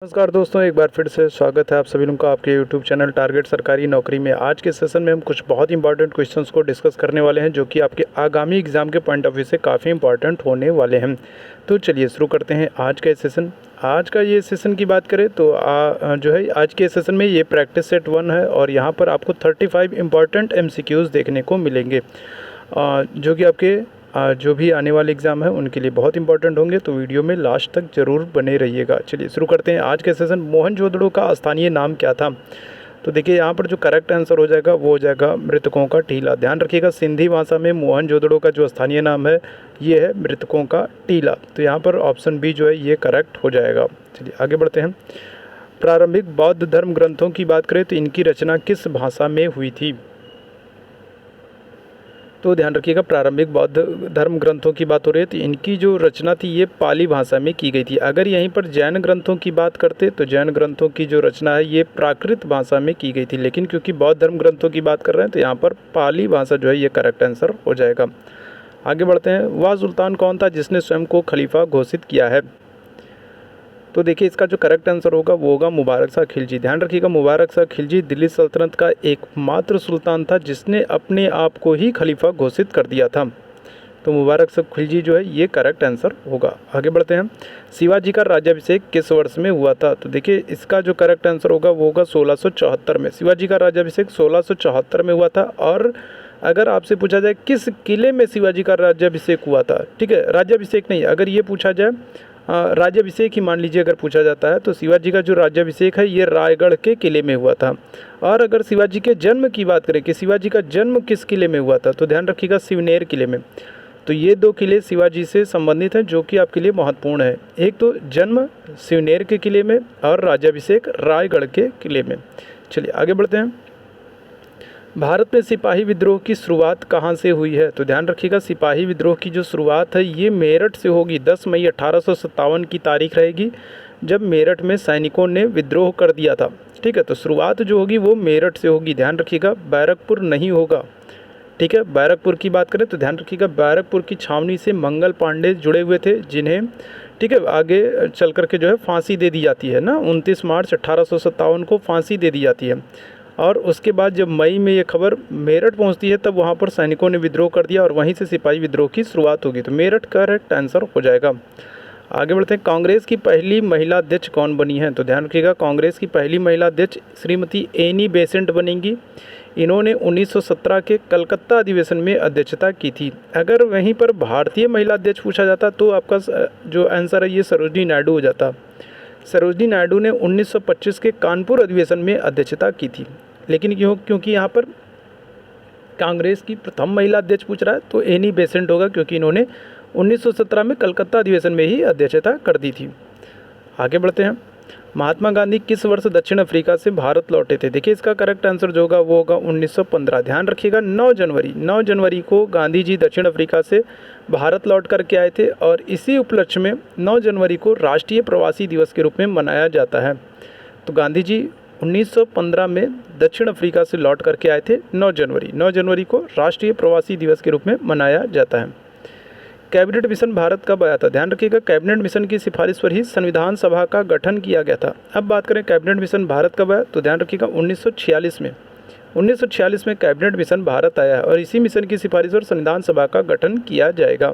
नमस्कार दोस्तों, एक बार फिर से स्वागत है आप सभी लोगों का आपके YouTube चैनल टारगेट सरकारी नौकरी में। आज के सेशन में हम कुछ बहुत इंपॉर्टेंट क्वेश्चंस को डिस्कस करने वाले हैं जो कि आपके आगामी एग्जाम के पॉइंट ऑफ व्यू से काफ़ी इंपॉर्टेंट होने वाले हैं। तो चलिए शुरू करते हैं आज का सेशन। आज का ये सेशन की बात करें तो जो है आज के सेशन में ये प्रैक्टिस सेट 1 है और यहाँ पर आपको 35 इंपॉर्टेंट MCQs देखने को मिलेंगे जो कि आपके जो भी आने वाले एग्ज़ाम है उनके लिए बहुत इंपॉर्टेंट होंगे। तो वीडियो में लास्ट तक ज़रूर बने रहिएगा। चलिए शुरू करते हैं आज के सेशन। मोहनजोदड़ो का स्थानीय नाम क्या था? तो देखिए यहाँ पर जो करेक्ट आंसर हो जाएगा वो हो जाएगा मृतकों का टीला। ध्यान रखिएगा, सिंधी भाषा में मोहनजोदड़ो का जो स्थानीय नाम है ये है मृतकों का टीला। तो यहाँ पर ऑप्शन बी जो है ये करेक्ट हो जाएगा। चलिए आगे बढ़ते हैं। प्रारंभिक बौद्ध धर्म ग्रंथों की बात करें तो इनकी रचना किस भाषा में हुई थी? तो ध्यान रखिएगा, प्रारंभिक बौद्ध धर्म ग्रंथों की बात हो रही है तो इनकी जो रचना थी ये पाली भाषा में की गई थी। अगर यहीं पर जैन ग्रंथों की बात करते तो जैन ग्रंथों की जो रचना है ये प्राकृत भाषा में की गई थी, लेकिन क्योंकि बौद्ध धर्म ग्रंथों की बात कर रहे हैं तो यहाँ पर पाली भाषा जो है ये करेक्ट आंसर हो जाएगा। आगे बढ़ते हैं। वह सुल्तान कौन था जिसने स्वयं को खलीफा घोषित किया है? तो देखिए इसका जो करेक्ट आंसर होगा वो होगा मुबारक शाह खिलजी। ध्यान रखिएगा, मुबारक शाह खिलजी दिल्ली सल्तनत का एकमात्र सुल्तान था जिसने अपने आप को ही खलीफा घोषित कर दिया था। तो मुबारक शाह खिलजी जो है ये करेक्ट आंसर होगा। आगे बढ़ते हैं। शिवाजी का राज्याभिषेक किस वर्ष में हुआ था? तो देखिए इसका जो करेक्ट आंसर होगा वो होगा 1674 में। शिवाजी का राज्याभिषेक 1674 में हुआ था। और अगर आपसे पूछा जाए किस किले में शिवाजी का राज्याभिषेक हुआ था, ठीक है, राज्याभिषेक नहीं, अगर ये पूछा जाए राज्याभिषेक ही मान लीजिए अगर पूछा जाता है तो शिवाजी का जो राज्याभिषेक है ये रायगढ़ के किले में हुआ था। और अगर शिवाजी के जन्म की बात करें कि शिवाजी का जन्म किस किले में हुआ था तो ध्यान रखिएगा सिवनेर किले में। तो ये दो किले शिवाजी से संबंधित हैं जो कि आपके लिए महत्वपूर्ण है। एक तो जन्म सिवनेर के किले में और राज्याभिषेक रायगढ़ के किले में। चलिए आगे बढ़ते हैं। भारत में सिपाही विद्रोह की शुरुआत कहाँ से हुई है? तो ध्यान रखिएगा, सिपाही विद्रोह की जो शुरुआत है ये मेरठ से होगी। 10 मई 1857 की तारीख रहेगी जब मेरठ में सैनिकों ने विद्रोह कर दिया था। ठीक है, तो शुरुआत जो होगी वो मेरठ से होगी। ध्यान रखिएगा, बैरकपुर नहीं होगा। ठीक है, बैरकपुर की बात करें तो ध्यान रखिएगा बैरकपुर की छावनी से मंगल पांडे जुड़े हुए थे जिन्हें, ठीक है, आगे चल करके जो है फांसी दे दी जाती है ना। 29 मार्च 1857 को फांसी दे दी जाती है। और उसके बाद जब मई में ये खबर मेरठ पहुंचती है तब वहां पर सैनिकों ने विद्रोह कर दिया और वहीं से सिपाही विद्रोह की शुरुआत होगी। तो मेरठ करेक्ट आंसर हो जाएगा। आगे बढ़ते हैं। कांग्रेस की पहली महिला अध्यक्ष कौन बनी है? तो ध्यान रखिएगा, कांग्रेस की पहली महिला अध्यक्ष श्रीमती एनी बेसेंट बनेंगी। इन्होंने 1917 के कलकत्ता अधिवेशन में अध्यक्षता की थी। अगर वहीं पर भारतीय महिला अध्यक्ष पूछा जाता तो आपका जो आंसर है ये सरोजनी नायडू हो जाता। सरोजनी नायडू ने 1925 के कानपुर अधिवेशन में अध्यक्षता की थी, लेकिन क्योंकि यहाँ पर कांग्रेस की प्रथम महिला अध्यक्ष पूछ रहा है तो एनी बेसेंट होगा क्योंकि इन्होंने 1917 में कलकत्ता अधिवेशन में ही अध्यक्षता कर दी थी। आगे बढ़ते हैं। महात्मा गांधी किस वर्ष दक्षिण अफ्रीका से भारत लौटे थे? देखिए इसका करेक्ट आंसर जो होगा वो होगा 1915। ध्यान रखिएगा 9 जनवरी को गांधी जी दक्षिण अफ्रीका से भारत लौट करके आए थे और इसी उपलक्ष्य में 9 जनवरी को राष्ट्रीय प्रवासी दिवस के रूप में मनाया जाता है। तो गांधी जी 1915 में दक्षिण अफ्रीका से लौट करके आए थे। 9 जनवरी को राष्ट्रीय प्रवासी दिवस के रूप में मनाया जाता है। कैबिनेट मिशन भारत कब आया था? ध्यान रखिएगा, कैबिनेट मिशन की सिफारिश पर ही संविधान सभा का गठन किया गया था। अब बात करें कैबिनेट मिशन भारत कब आया तो ध्यान रखिएगा 1946 में। 1946 में कैबिनेट मिशन भारत आया है और इसी मिशन की सिफारिश पर संविधान सभा का गठन किया जाएगा।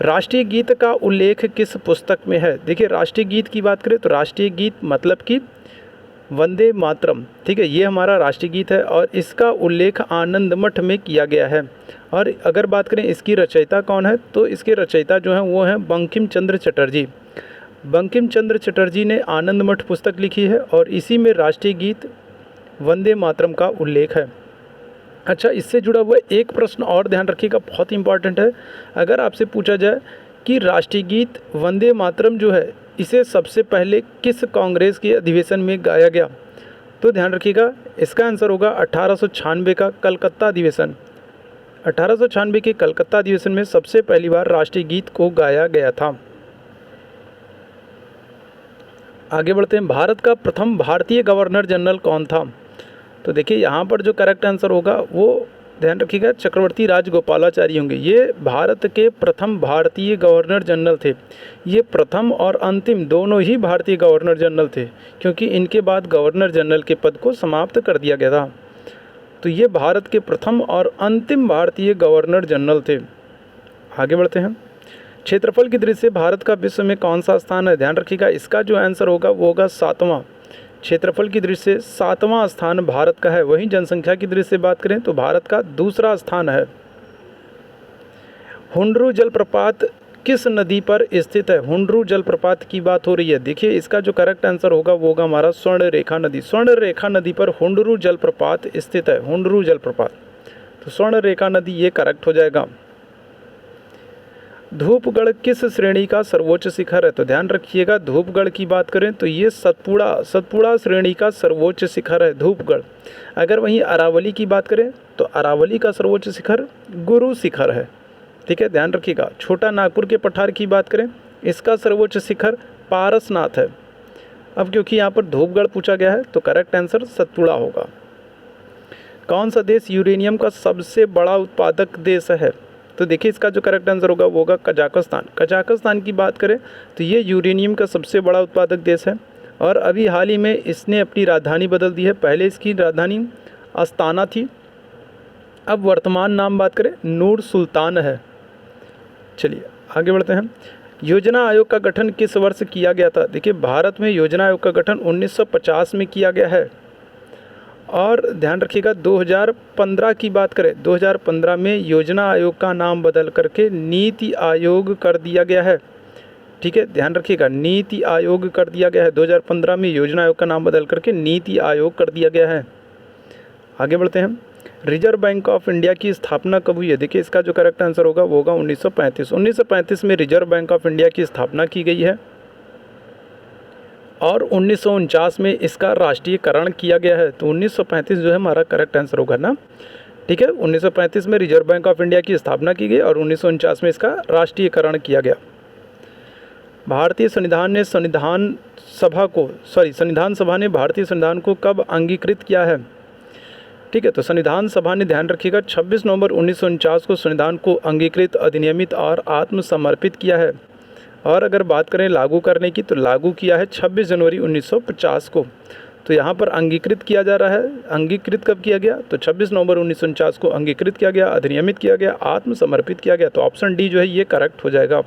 राष्ट्रीय गीत का उल्लेख किस पुस्तक में है? देखिए राष्ट्रीय गीत की बात करें तो राष्ट्रीय गीत मतलब कि वंदे मातरम, ठीक है, ये हमारा राष्ट्रीय गीत है और इसका उल्लेख आनंद मठ में किया गया है। और अगर बात करें इसकी रचयिता कौन है तो इसके रचयिता जो हैं वो हैं बंकिम चंद्र चटर्जी। बंकिम चंद्र चटर्जी ने आनंद मठ पुस्तक लिखी है और इसी में राष्ट्रीय गीत वंदे मातरम का उल्लेख है। अच्छा, इससे जुड़ा हुआ एक प्रश्न और ध्यान रखिएगा, बहुत इंपॉर्टेंट है। अगर आपसे पूछा जाए कि राष्ट्रीय गीत वंदे मातरम जो है इसे सबसे पहले किस कांग्रेस के अधिवेशन में गाया गया तो ध्यान रखिएगा इसका आंसर होगा 1896 का कलकत्ता अधिवेशन। 1896 के कलकत्ता अधिवेशन में सबसे पहली बार राष्ट्रीय गीत को गाया गया था। आगे बढ़ते हैं। भारत का प्रथम भारतीय गवर्नर जनरल कौन था? तो देखिए यहाँ पर जो करेक्ट आंसर होगा वो ध्यान रखिएगा, चक्रवर्ती राजगोपालाचारी होंगे। ये भारत के प्रथम भारतीय गवर्नर जनरल थे। ये प्रथम और अंतिम दोनों ही भारतीय गवर्नर जनरल थे, क्योंकि इनके बाद गवर्नर जनरल के पद को समाप्त कर दिया गया था। तो ये भारत के प्रथम और अंतिम भारतीय गवर्नर जनरल थे। आगे बढ़ते हैं। क्षेत्रफल की दृष्टि से भारत का विश्व में कौन सा स्थान है? ध्यान रखिएगा, इसका जो आंसर होगा वो होगा 7वां। क्षेत्रफल की दृष्टि से 7वां स्थान भारत का है। वहीं जनसंख्या की दृष्टि से बात करें तो भारत का दूसरा स्थान है। हुंडरू जलप्रपात किस नदी पर स्थित है? हुंडरू जलप्रपात की बात हो रही है। देखिए, इसका जो करेक्ट आंसर होगा वो होगा हमारा स्वर्णरेखा नदी। स्वर्णरेखा नदी पर हुंडरू जलप्रपात स्थित है। हुंडरू जलप्रपात, तो स्वर्णरेखा नदी ये करेक्ट हो जाएगा। धूपगढ़ किस श्रेणी का सर्वोच्च शिखर है? तो ध्यान रखिएगा, धूपगढ़ की बात करें तो ये सतपुड़ा श्रेणी का सर्वोच्च शिखर है धूपगढ़। अगर वहीं अरावली की बात करें तो अरावली का सर्वोच्च शिखर गुरु शिखर है। ठीक है, ध्यान रखिएगा। छोटा नागपुर के पठार की बात करें, इसका सर्वोच्च शिखर पारसनाथ है। अब क्योंकि यहाँ पर धूपगढ़ पूछा गया है तो करेक्ट आंसर सतपुड़ा होगा। कौन सा देश यूरेनियम का सबसे बड़ा उत्पादक देश है? तो देखिए, इसका जो करेक्ट आंसर होगा वो होगा कजाकिस्तान। कजाकिस्तान की बात करें तो ये यूरेनियम का सबसे बड़ा उत्पादक देश है और अभी हाल ही में इसने अपनी राजधानी बदल दी है। पहले इसकी राजधानी अस्ताना थी, अब वर्तमान नाम बात करें नूर सुल्तान है। चलिए आगे बढ़ते हैं। योजना आयोग का गठन किस वर्ष किया गया था? देखिए, भारत में योजना आयोग का गठन 1950 में किया गया है। और ध्यान रखिएगा, 2015 की बात करें, 2015 में योजना आयोग का नाम बदल करके नीति आयोग कर दिया गया है। ठीक है, ध्यान रखिएगा, नीति आयोग कर दिया गया है। 2015 में योजना आयोग का नाम बदल करके नीति आयोग कर दिया गया है। आगे बढ़ते हैं। रिजर्व बैंक ऑफ इंडिया की स्थापना कब हुई है? देखिए, इसका जो करेक्ट आंसर होगा वो होगा 1935। 1935 में रिजर्व बैंक ऑफ इंडिया की स्थापना की गई है और 1949 में इसका राष्ट्रीयकरण किया गया है। तो 1935 जो है हमारा करेक्ट आंसर होगा ना। ठीक है, 1935 में रिजर्व बैंक ऑफ इंडिया की स्थापना की गई और 1949 में इसका राष्ट्रीयकरण किया गया। भारतीय संविधान ने संविधान सभा ने भारतीय संविधान को कब अंगीकृत किया है? ठीक है, तो संविधान सभा ने, ध्यान रखिएगा, 26 नवंबर 1949 को संविधान को अंगीकृत, अधिनियमित और आत्मसमर्पित किया है। और अगर बात करें लागू करने की तो लागू किया है 26 जनवरी 1950 को। तो यहाँ पर अंगीकृत किया जा रहा है। अंगीकृत कब किया गया? तो 26 नवंबर 1949 को अंगीकृत किया गया, अधिनियमित किया गया, आत्मसमर्पित किया गया। तो ऑप्शन डी जो है ये करेक्ट हो जाएगा।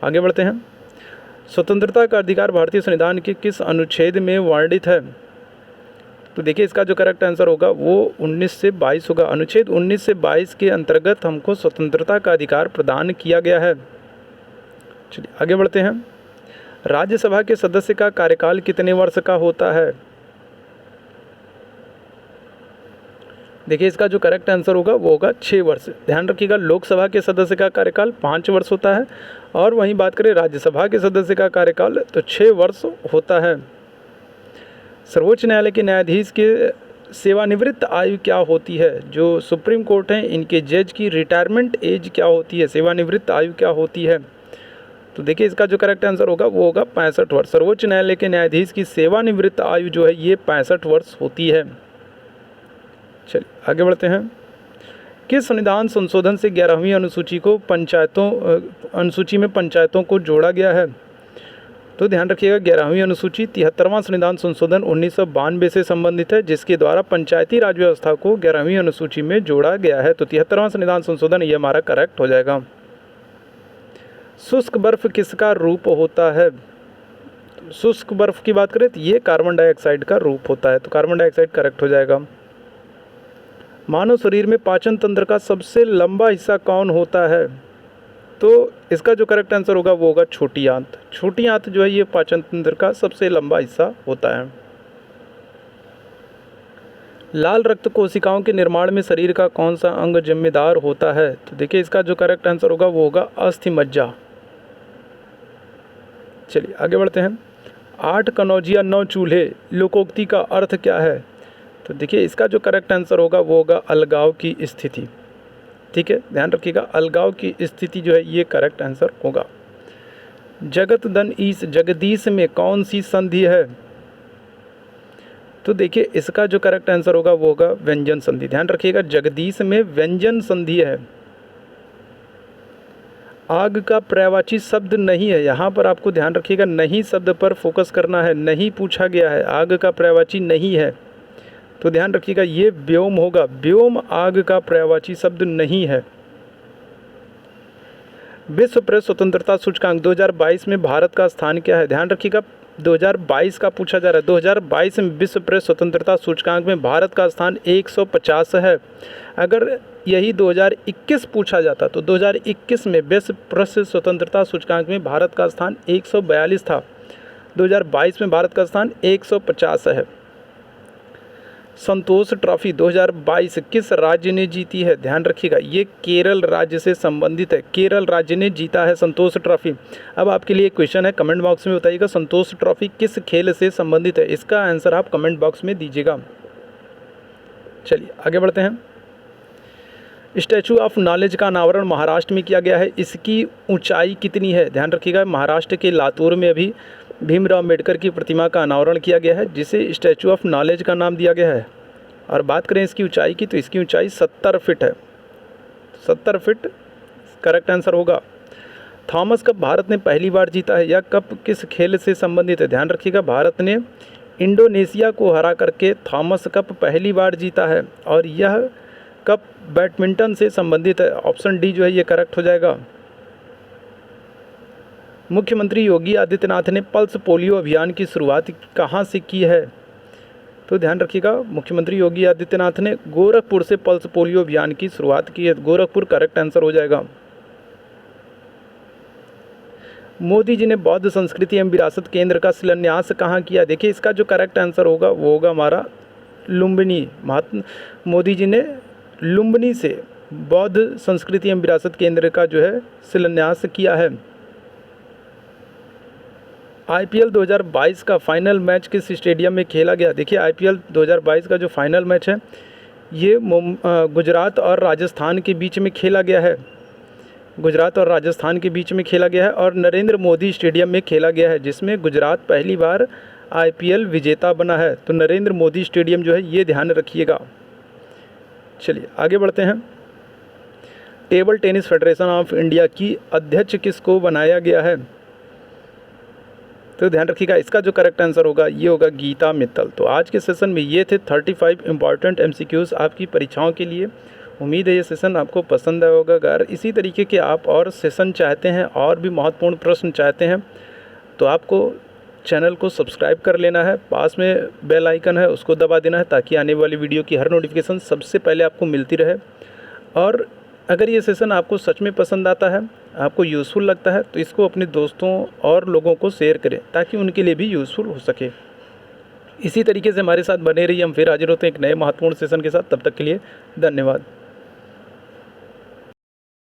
आगे बढ़ते हैं। स्वतंत्रता का अधिकार भारतीय संविधान के किस अनुच्छेद में वर्णित है? तो देखिए, इसका जो करेक्ट आंसर होगा वो 19 से 22 होगा। अनुच्छेद 19 से 22 के अंतर्गत हमको स्वतंत्रता का अधिकार प्रदान किया गया है। चलिए आगे बढ़ते हैं। राज्यसभा के सदस्य का कार्यकाल कितने वर्ष का होता है? देखिए, इसका जो करेक्ट आंसर होगा वो होगा 6 वर्ष। ध्यान रखिएगा, लोकसभा के सदस्य का कार्यकाल 5 वर्ष होता है और वहीं बात करें राज्यसभा के सदस्य का कार्यकाल तो 6 वर्ष होता है। सर्वोच्च न्यायालय के न्यायाधीश के सेवानिवृत्त आयु क्या होती है? जो सुप्रीम कोर्ट हैं इनके जज की रिटायरमेंट एज क्या होती है? सेवानिवृत्त आयु क्या होती है? तो देखिए, इसका जो करेक्ट आंसर होगा वो होगा 65 वर्ष। सर्वोच्च न्यायालय के न्यायाधीश की सेवानिवृत्त आयु जो है ये 65 वर्ष होती है। चलिए आगे बढ़ते हैं। किस संविधान संशोधन से 11वीं अनुसूची को अनुसूची में पंचायतों को जोड़ा गया है? तो ध्यान रखिएगा, 11वीं अनुसूची 73वां संविधान संशोधन 1992 से संबंधित है, जिसके द्वारा पंचायती राज व्यवस्था को 11वीं अनुसूची में जोड़ा गया है। तो 73वां संविधान संशोधन ये हमारा करेक्ट हो जाएगा। शुष्क बर्फ किसका रूप होता है? शुष्क बर्फ की बात करें तो ये कार्बन डाइऑक्साइड का रूप होता है। तो कार्बन डाइऑक्साइड करेक्ट हो जाएगा। मानव शरीर में पाचन तंत्र का सबसे लंबा हिस्सा कौन होता है? तो इसका जो करेक्ट आंसर होगा वो होगा छोटी आंत। छोटी आंत जो है ये पाचन तंत्र का सबसे लंबा हिस्सा होता है। लाल रक्त कोशिकाओं के निर्माण में शरीर का कौन सा अंग जिम्मेदार होता है? तो देखिए, इसका जो करेक्ट आंसर होगा वो होगा अस्थि मज्जा। चलिए आगे बढ़ते हैं। 8 कनौजिया 9 चूल्हे लोकोक्ति का अर्थ क्या है? तो देखिए, इसका जो करेक्ट आंसर होगा वो होगा अलगाव की स्थिति। ठीक है, ध्यान रखिएगा, अलगाव की स्थिति जो है ये करेक्ट आंसर होगा। जगत धन ईस जगदीश में कौन सी संधि है? तो देखिए इसका जो करेक्ट आंसर होगा वो होगा व्यंजन संधि। ध्यान रखिएगा जगदीश में व्यंजन संधि है, आग का पर्यायवाची शब्द नहीं है। यहाँ पर आपको ध्यान रखिएगा नहीं शब्द पर फोकस करना है, नहीं पूछा गया है, आग का पर्यायवाची नहीं है, तो ध्यान रखिएगा ये व्योम होगा। व्योम आग का पर्यायवाची शब्द नहीं है। विश्व प्रेस स्वतंत्रता सूचकांक 2022 में भारत का स्थान क्या है? ध्यान रखिएगा 2022 का पूछा जा रहा है। 2022 में विश्व प्रेस स्वतंत्रता सूचकांक में भारत का स्थान 150 है। अगर यही 2021 पूछा जाता तो 2021 में विश्व प्रेस स्वतंत्रता सूचकांक में भारत का स्थान 142 था। 2022 में भारत का स्थान 150 है। संतोष ट्रॉफी 2022 किस राज्य ने जीती है? ध्यान रखिएगा ये केरल राज्य से संबंधित है। केरल राज्य ने जीता है संतोष ट्रॉफी। अब आपके लिए क्वेश्चन है, कमेंट बॉक्स में बताइएगा संतोष ट्रॉफी किस खेल से संबंधित है? इसका आंसर आप कमेंट बॉक्स में दीजिएगा। चलिए आगे बढ़ते हैं। स्टैचू ऑफ नॉलेज का अनावरण महाराष्ट्र में किया गया है, इसकी ऊंचाई कितनी है? ध्यान रखिएगा महाराष्ट्र के लातूर में अभी भीमराव अम्बेडकर की प्रतिमा का अनावरण किया गया है, जिसे स्टैचू ऑफ नॉलेज का नाम दिया गया है। और बात करें इसकी ऊंचाई की तो इसकी ऊंचाई 70 फीट है। 70 फीट करेक्ट आंसर होगा। थॉमस कप भारत ने पहली बार जीता है, यह कप किस खेल से संबंधित है? ध्यान रखिएगा भारत ने इंडोनेशिया को हरा करके थॉमस कप पहली बार जीता है और यह कप बैडमिंटन से संबंधित है। ऑप्शन डी जो है ये करेक्ट हो जाएगा। मुख्यमंत्री योगी आदित्यनाथ ने पल्स पोलियो अभियान की शुरुआत कहाँ से की है? तो ध्यान रखिएगा मुख्यमंत्री योगी आदित्यनाथ ने गोरखपुर से पल्स पोलियो अभियान की शुरुआत की है। गोरखपुर करेक्ट आंसर हो जाएगा। मोदी जी ने बौद्ध संस्कृति एवं विरासत केंद्र का शिलान्यास कहाँ किया? देखिए इसका जो करेक्ट आंसर होगा वो होगा हमारा लुम्बिनी। मोदी जी ने लुम्बिनी से बौद्ध संस्कृति एवं विरासत केंद्र का जो है शिलान्यास किया है। आईपीएल 2022 का फाइनल मैच किस स्टेडियम में खेला गया? देखिए आईपीएल 2022 का जो फाइनल मैच है ये गुजरात और राजस्थान के बीच में खेला गया है। गुजरात और राजस्थान के बीच में खेला गया है और नरेंद्र मोदी स्टेडियम में खेला गया है, जिसमें गुजरात पहली बार आईपीएल विजेता बना है। तो नरेंद्र मोदी स्टेडियम जो है ये ध्यान रखिएगा। चलिए आगे बढ़ते हैं। Table tennis federation of India की अध्यक्ष किसको बनाया गया है? तो ध्यान रखिएगा इसका जो करेक्ट आंसर होगा ये होगा गीता मित्तल। तो आज के सेशन में ये थे 35 इंपॉर्टेंट एमसीक्यूज़ आपकी परीक्षाओं के लिए। उम्मीद है ये सेशन आपको पसंद आया होगा। अगर इसी तरीके के आप और सेशन चाहते हैं और भी महत्वपूर्ण प्रश्न चाहते हैं तो आपको चैनल को सब्सक्राइब कर लेना है, पास में बेल आइकन है उसको दबा देना है ताकि आने वाली वीडियो की हर नोटिफिकेशन सबसे पहले आपको मिलती रहे। और अगर ये सेशन आपको सच में पसंद आता है, आपको यूज़फुल लगता है तो इसको अपने दोस्तों और लोगों को शेयर करें ताकि उनके लिए भी यूज़फुल हो सके। इसी तरीके से हमारे साथ बने रहिए। हम फिर हाजिर होते हैं एक नए महत्वपूर्ण सेशन के साथ। तब तक के लिए धन्यवाद।